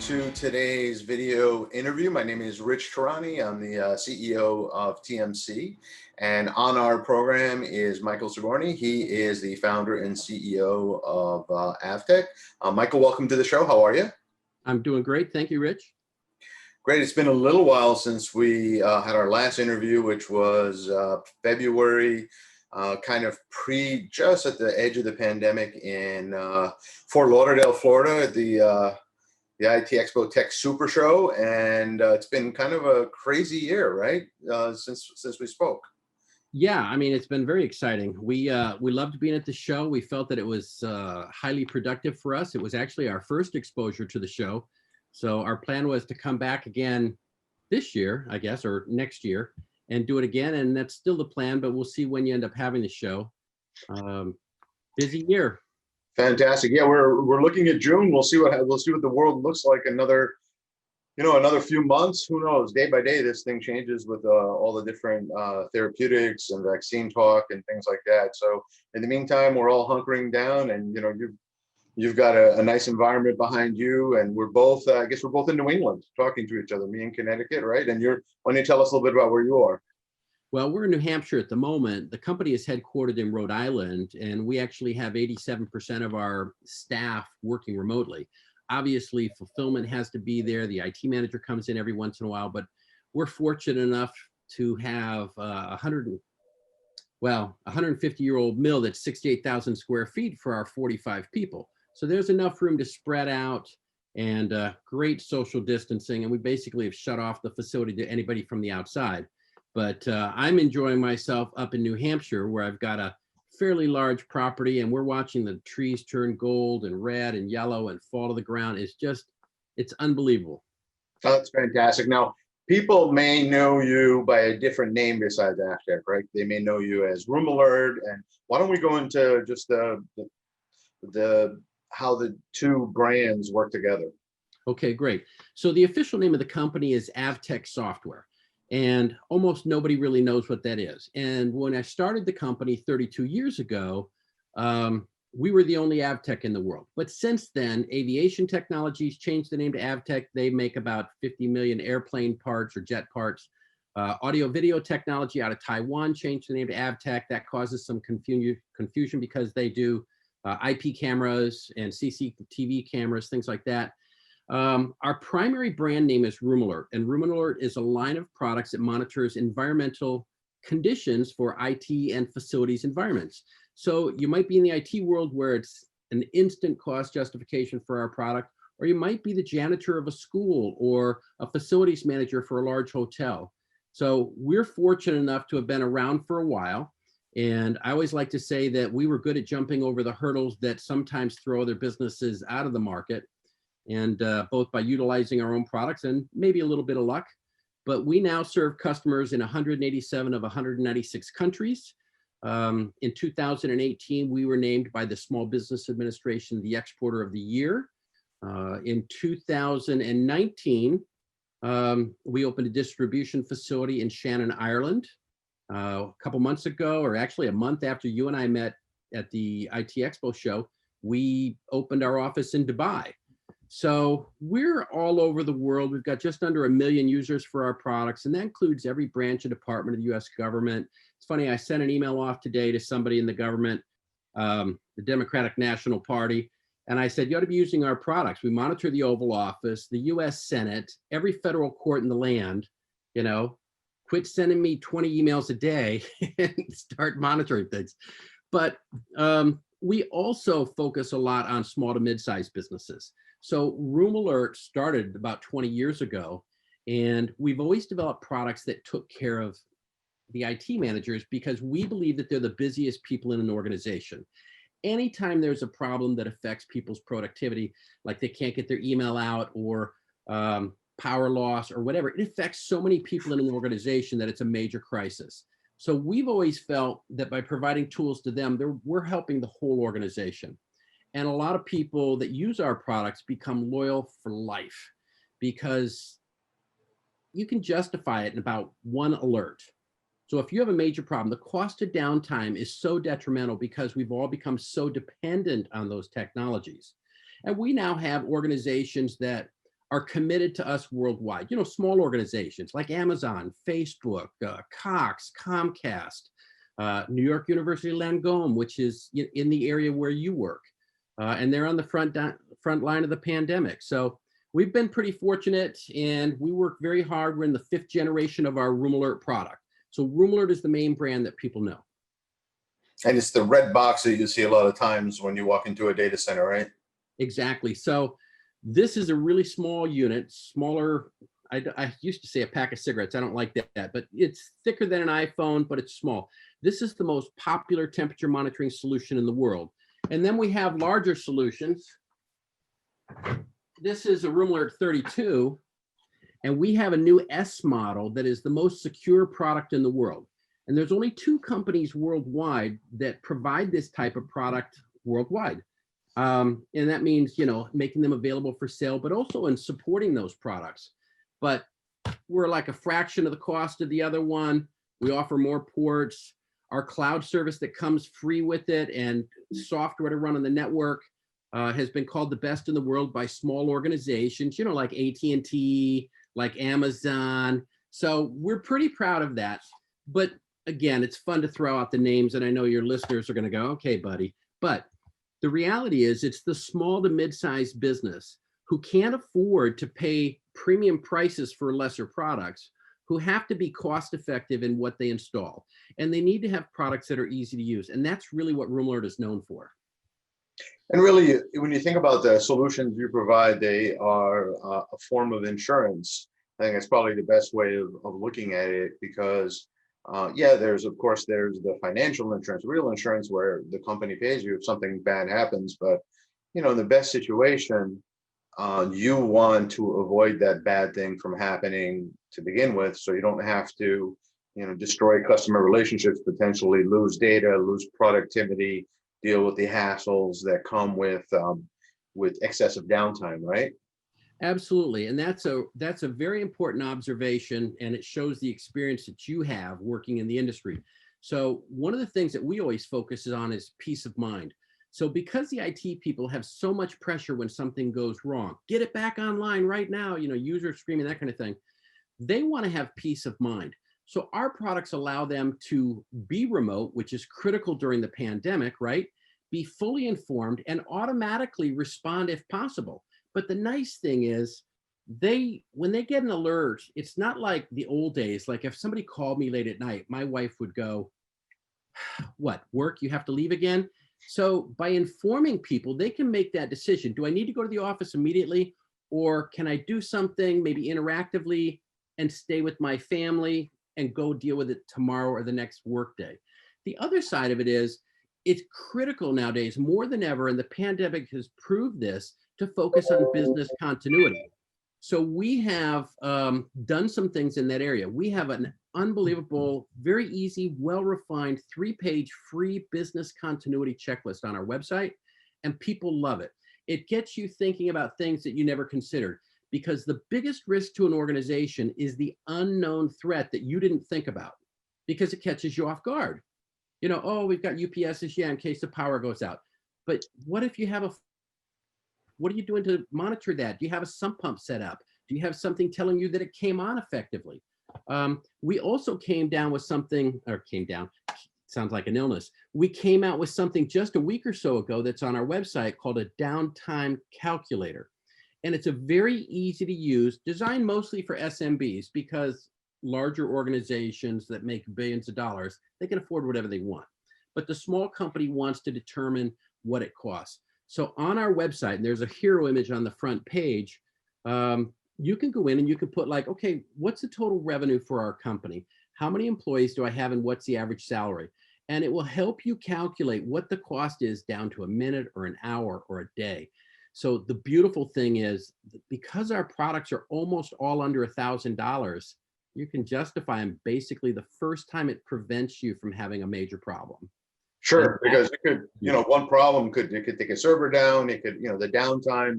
to today's video interview. My name is Rich Tehrani. I'm the CEO of TMC, and on our program is Michael Sigourney. He is the founder and CEO of AVTECH. Michael, welcome to the show. How are you? I'm doing great. Thank you, Rich. Great. It's been a little while since we had our last interview, which was February, kind of just at the edge of the pandemic in Fort Lauderdale, Florida, at the IT Expo Tech Super Show, and it's been kind of a crazy year, right? Since we spoke. Yeah, I mean, it's been very exciting. We loved being at the show. We felt that it was highly productive for us. It was actually our first exposure to the show. So our plan was to come back again this year, I guess, or next year, and do it again. And that's still the plan, but we'll see when you end up having the show. Busy year. Fantastic. Yeah, we're looking at June. We'll see what the world looks like another few months. Who knows? Day by day, this thing changes with all the different therapeutics and vaccine talk and things like that. So in the meantime, we're all hunkering down, and you've got a nice environment behind you, and we're both, I guess we're both in New England talking to each other, me in Connecticut, right? And why don't you tell us a little bit about where you are? Well, we're in New Hampshire at the moment. The company is headquartered in Rhode Island, and we actually have 87% of our staff working remotely. Obviously, fulfillment has to be there. The IT manager comes in every once in a while, but we're fortunate enough to have a 150-year-old mill that's 68,000 square feet for our 45 people. So there's enough room to spread out, and great social distancing. And we basically have shut off the facility to anybody from the outside. But I'm enjoying myself up in New Hampshire, where I've got a fairly large property, and we're watching the trees turn gold and red and yellow and fall to the ground. It's unbelievable. That's fantastic. Now, people may know you by a different name besides AVTECH, right? They may know you as Room Alert. And why don't we go into just how the two brands work together? Okay, great. So the official name of the company is AVTECH Software, and almost nobody really knows what that is. And when I started the company 32 years ago, we were the only AVTECH in the world. But since then, Aviation Technologies changed the name to AVTECH. They make about 50 million airplane parts or jet parts. Audio video technology out of Taiwan changed the name to AVTECH. That causes some confusion because they do IP cameras and CCTV cameras, things like that. Our primary brand name is Room Alert, and Room Alert is a line of products that monitors environmental conditions for IT and facilities environments. So you might be in the IT world where it's an instant cost justification for our product, or you might be the janitor of a school or a facilities manager for a large hotel. So we're fortunate enough to have been around for a while. And I always like to say that we were good at jumping over the hurdles that sometimes throw other businesses out of the market, and both by utilizing our own products and maybe a little bit of luck. But we now serve customers in 187 of 196 countries. In 2018, we were named by the Small Business Administration the Exporter of the Year. In 2019, we opened a distribution facility in Shannon, Ireland. A couple months ago, or actually a month after you and I met at the IT Expo show, we opened our office in Dubai. So we're all over the world. We've got just under 1 million users for our products, and that includes every branch and department of the US government. It's funny, I sent an email off today to somebody in the government, the Democratic National Party, and I said, you ought to be using our products. We monitor the Oval Office, the US Senate, every federal court in the land. Quit sending me 20 emails a day and start monitoring things. But we also focus a lot on small to mid-sized businesses. So Room Alert started about 20 years ago, and we've always developed products that took care of the IT managers because we believe that they're the busiest people in an organization. Anytime there's a problem that affects people's productivity, like they can't get their email out or power loss or whatever, it affects so many people in an organization that it's a major crisis. So we've always felt that by providing tools to them, we're helping the whole organization. And a lot of people that use our products become loyal for life because you can justify it in about one alert. So if you have a major problem, the cost of downtime is so detrimental because we've all become so dependent on those technologies. And we now have organizations that are committed to us worldwide. You know, small organizations like Amazon, Facebook, Cox, Comcast, New York University Langone, which is in the area where you work. And they're on the front line of the pandemic. So we've been pretty fortunate, and we work very hard. We're in the 5th generation of our Room Alert product. So Room Alert is the main brand that people know. And it's the red box that you see a lot of times when you walk into a data center, right? Exactly. So this is a really small unit, smaller. I used to say a pack of cigarettes. I don't like that, but it's thicker than an iPhone, but it's small. This is the most popular temperature monitoring solution in the world. And then we have larger solutions. This is a Room Alert 32, and we have a new S model that is the most secure product in the world. And there's only 2 companies worldwide that provide this type of product worldwide. And that means, you know, making them available for sale, but also in supporting those products. But we're like a fraction of the cost of the other one. We offer more ports. Our cloud service that comes free with it and software to run on the network has been called the best in the world by small organizations, you know, like AT&T, like Amazon. So we're pretty proud of that. But again, it's fun to throw out the names, and I know your listeners are going to go, okay, buddy. But the reality is it's the small to mid-sized business who can't afford to pay premium prices for lesser products, who have to be cost effective in what they install. And they need to have products that are easy to use. And that's really what Room Alert is known for. And really, when you think about the solutions you provide, they are a form of insurance. I think that's probably the best way of looking at it, because yeah, there's the financial insurance, real insurance, where the company pays you if something bad happens. But, you know, in the best situation, you want to avoid that bad thing from happening to begin with, so you don't have to, you know, destroy customer relationships, potentially lose data, lose productivity, deal with the hassles that come with excessive downtime, right? Absolutely. And that's a very important observation, and it shows the experience that you have working in the industry. So one of the things that we always focus on is peace of mind. So because the IT people have so much pressure when something goes wrong, get it back online right now, you know, users screaming, that kind of thing, they want to have peace of mind. So our products allow them to be remote, which is critical during the pandemic, right? Be fully informed and automatically respond if possible. But the nice thing is, when they get an alert, it's not like the old days. Like if somebody called me late at night, my wife would go, what, work, you have to leave again? So by informing people, they can make that decision. Do I need to go to the office immediately, or can I do something maybe interactively and stay with my family and go deal with it tomorrow or the next workday? The other side of it is, it's critical nowadays more than ever, and the pandemic has proved this, to focus on business continuity. So we have done some things in that area. We have an unbelievable, very easy, well-refined 3-page free business continuity checklist on our website, and people love it. It gets you thinking about things that you never considered, because the biggest risk to an organization is the unknown threat that you didn't think about, because it catches you off guard. You know, oh, we've got UPSs, yeah, in case the power goes out. But what if you have what are you doing to monitor that? Do you have a sump pump set up? Do you have something telling you that it came on effectively? We also came down with something, sounds like an illness. We came out with something just a week or so ago that's on our website called a downtime calculator. And it's a very easy to use, designed mostly for SMBs, because larger organizations that make billions of dollars, they can afford whatever they want. But the small company wants to determine what it costs. So on our website, and there's a hero image on the front page, you can go in and you can put like, okay, what's the total revenue for our company? How many employees do I have, and what's the average salary? And it will help you calculate what the cost is down to a minute or an hour or a day. So the beautiful thing is, because our products are almost all under $1,000, you can justify them basically the first time it prevents you from having a major problem. Sure, because it could, you know, one problem could take a server down. It could, you know, the downtime,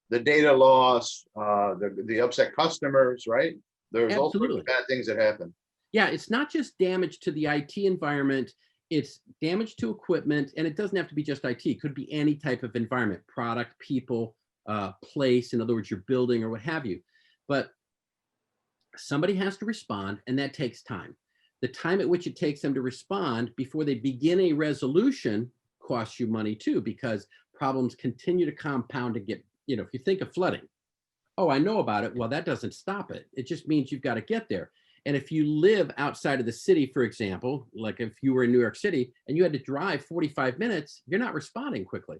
the data loss, the upset customers, right? There's all sorts of bad things that happen. Yeah, it's not just damage to the IT environment, it's damage to equipment, and it doesn't have to be just IT. It could be any type of environment, product, people, place, in other words, your building or what have you. But somebody has to respond, and that takes time. The time at which it takes them to respond before they begin a resolution costs you money too, because problems continue to compound and get, if you think of flooding, oh, I know about it. Well, that doesn't stop it. It just means you've got to get there. And if you live outside of the city, for example, like if you were in New York City and you had to drive 45 minutes, you're not responding quickly.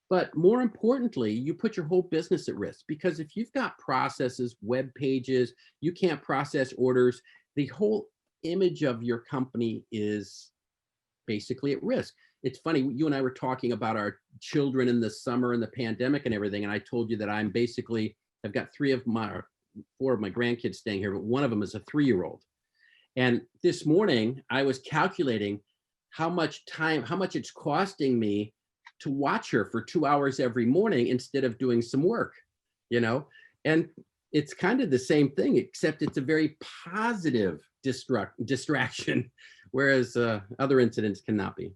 But more importantly, you put your whole business at risk, because if you've got processes, web pages, you can't process orders, the whole image of your company is basically at risk. It's funny, you and I were talking about our children in the summer and the pandemic and everything, and I told you that I've got 4 of my grandkids staying here, but one of them is a 3-year-old. And this morning I was calculating how much it's costing me to watch her for 2 hours every morning instead of doing some work, and it's kind of the same thing, except it's a very positive distraction, whereas other incidents cannot be.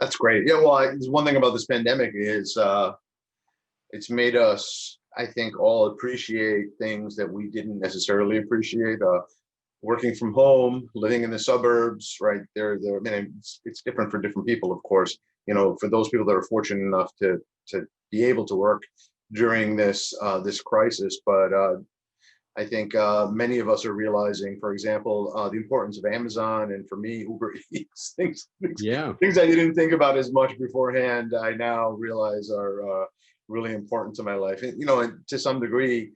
That's great. Yeah, well, one thing about this pandemic is it's made us, I think, all appreciate things that we didn't necessarily appreciate. Working from home, living in the suburbs, right? I mean, it's different for different people, of course. For those people that are fortunate enough to be able to work during this crisis, but I think many of us are realizing, for example, the importance of Amazon, and for me, Uber Eats, things I didn't think about as much beforehand, I now realize are really important to my life. And, and to some degree,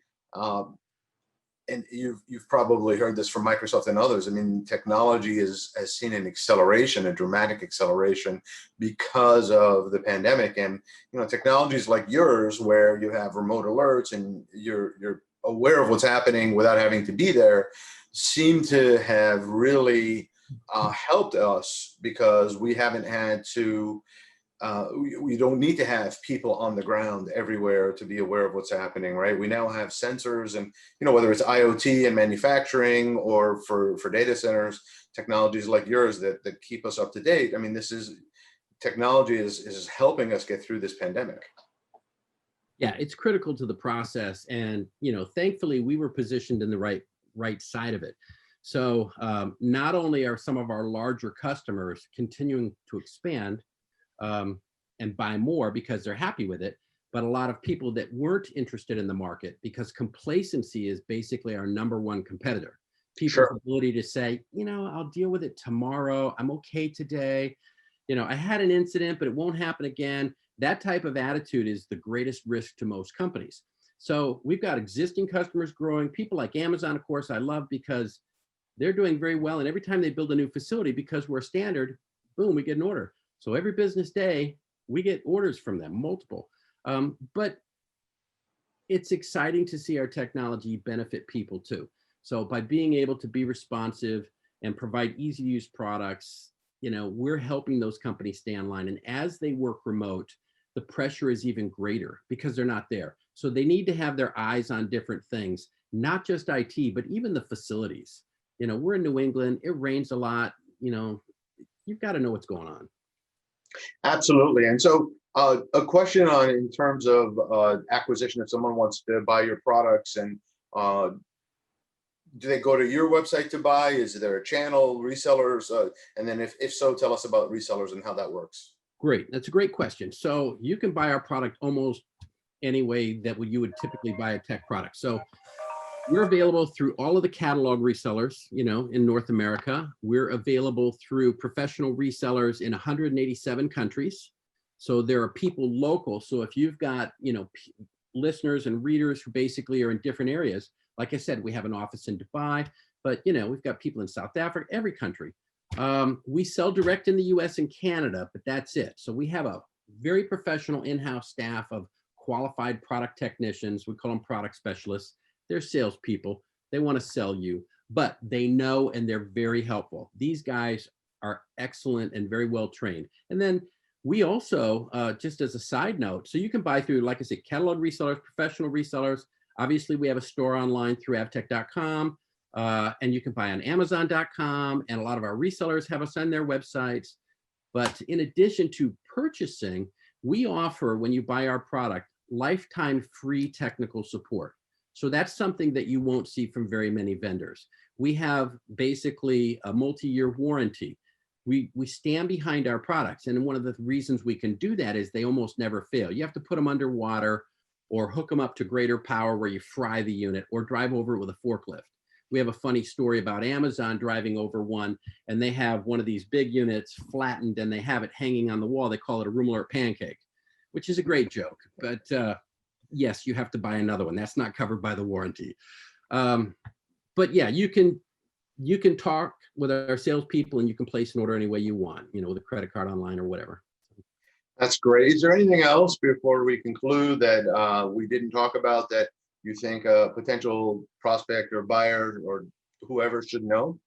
and you've probably heard this from Microsoft and others. I mean, technology has seen an acceleration, a dramatic acceleration, because of the pandemic. And technologies like yours, where you have remote alerts and you're aware of what's happening without having to be there, seem to have really helped us, because we haven't had to. We don't need to have people on the ground everywhere to be aware of what's happening, right? We now have sensors, and whether it's IoT and manufacturing, or for data centers, technologies like yours that keep us up to date. I mean, technology is helping us get through this pandemic. Yeah, it's critical to the process, and thankfully we were positioned in the right side of it. So not only are some of our larger customers continuing to expand and buy more because they're happy with it, but a lot of people that weren't interested in the market, because complacency is basically our #1 competitor. People's ability to say, I'll deal with it tomorrow. I'm okay today. I had an incident, but it won't happen again. That type of attitude is the greatest risk to most companies. So we've got existing customers growing. People like Amazon, of course, I love, because they're doing very well. And every time they build a new facility, because we're standard, boom, we get an order. So every business day, we get orders from them, multiple. But it's exciting to see our technology benefit people too. So by being able to be responsive and provide easy to use products, we're helping those companies stay online. And as they work remote, the pressure is even greater because they're not there. So they need to have their eyes on different things, not just IT, but even the facilities. We're in New England, it rains a lot, you've got to know what's going on. Absolutely. And so a question in terms of acquisition, if someone wants to buy your products, and do they go to your website to buy? Is there a channel, resellers? And then if so, tell us about resellers and how that works. Great. That's a great question. So you can buy our product almost any way that you would typically buy a tech product. So we're available through all of the catalog resellers, in North America. We're available through professional resellers in 187 countries. So there are people local. So if you've got, listeners and readers who basically are in different areas, like I said, we have an office in Dubai, but we've got people in South Africa, every country. We sell direct in the US and Canada, but that's it. So we have a very professional in-house staff of qualified product technicians. We call them product specialists. They're salespeople. They want to sell you, but they know, and they're very helpful. These guys are excellent and very well trained. And then we also, just as a side note, so you can buy through, like I said, catalog resellers, professional resellers. Obviously, we have a store online through avtech.com, and you can buy on amazon.com, and a lot of our resellers have us on their websites. But in addition to purchasing, we offer, when you buy our product, lifetime free technical support. So that's something that you won't see from very many vendors. We have basically a multi-year warranty. We stand behind our products. And one of the reasons we can do that is they almost never fail. You have to put them underwater or hook them up to greater power where you fry the unit, or drive over it with a forklift. We have a funny story about Amazon driving over one, and they have one of these big units flattened and they have it hanging on the wall. They call it a room alert pancake, which is a great joke. But yes, you have to buy another one. That's not covered by the warranty. But yeah, you can talk with our salespeople and you can place an order any way you want, you know, with a credit card, online, or whatever. That's great. Is there anything else before we conclude that we didn't talk about that you think a potential prospect or buyer or whoever should know?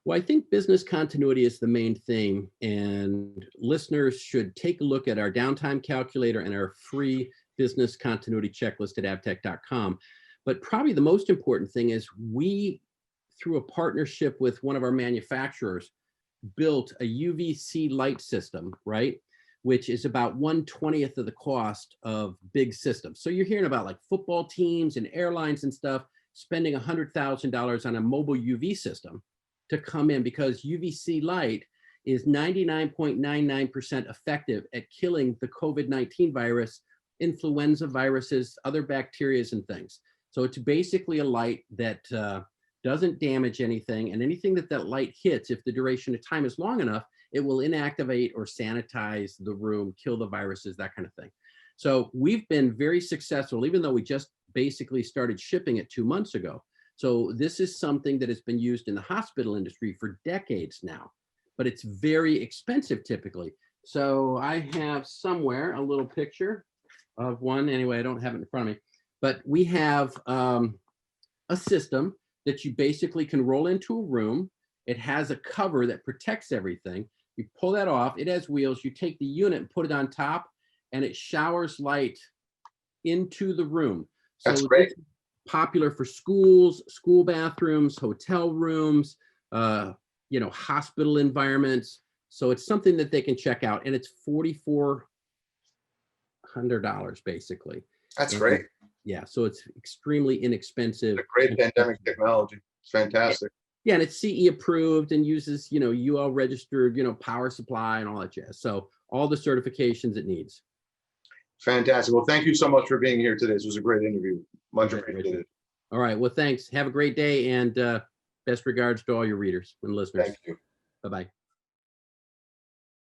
Well, I think business continuity is the main thing, and listeners should take a look at our downtime calculator and our free business continuity checklist at avtech.com. But probably the most important thing is we, through a partnership with one of our manufacturers, built a UVC light system, right? Which is about 1/20th of the cost of big systems. So you're hearing about like football teams and airlines and stuff spending $100,000 on a mobile UV system to come in, because UVC light is 99.99% effective at killing the COVID-19 virus, influenza viruses, other bacteria and things. So it's basically a light that doesn't damage anything, and anything that light hits, if the duration of time is long enough, it will inactivate or sanitize the room, kill the viruses, that kind of thing. So we've been very successful, even though we just basically started shipping it 2 months ago. So this is something that has been used in the hospital industry for decades now, but it's very expensive typically. So I have somewhere a little picture of one. Anyway, I don't have it in front of me, but we have a system that you basically can roll into a room. It has a cover that protects everything. You pull that off, it has wheels, you take the unit and put it on top, and it showers light into the room. That's So great. it's popular for schools, school bathrooms, hotel rooms, you know, hospital environments. So it's something that they can check out, and it's $4,400 basically. That's And great. yeah, so it's extremely inexpensive. A great pandemic technology. It's fantastic. Yeah, and it's CE approved and uses, you know, UL registered, you know, power supply and all that jazz. So all the certifications it needs. Fantastic. Well, thank you so much for being here today. This was a great interview. Much Okay, appreciated. All right. Well, thanks. Have a great day, and best regards to all your readers and listeners. Thank you. Bye-bye.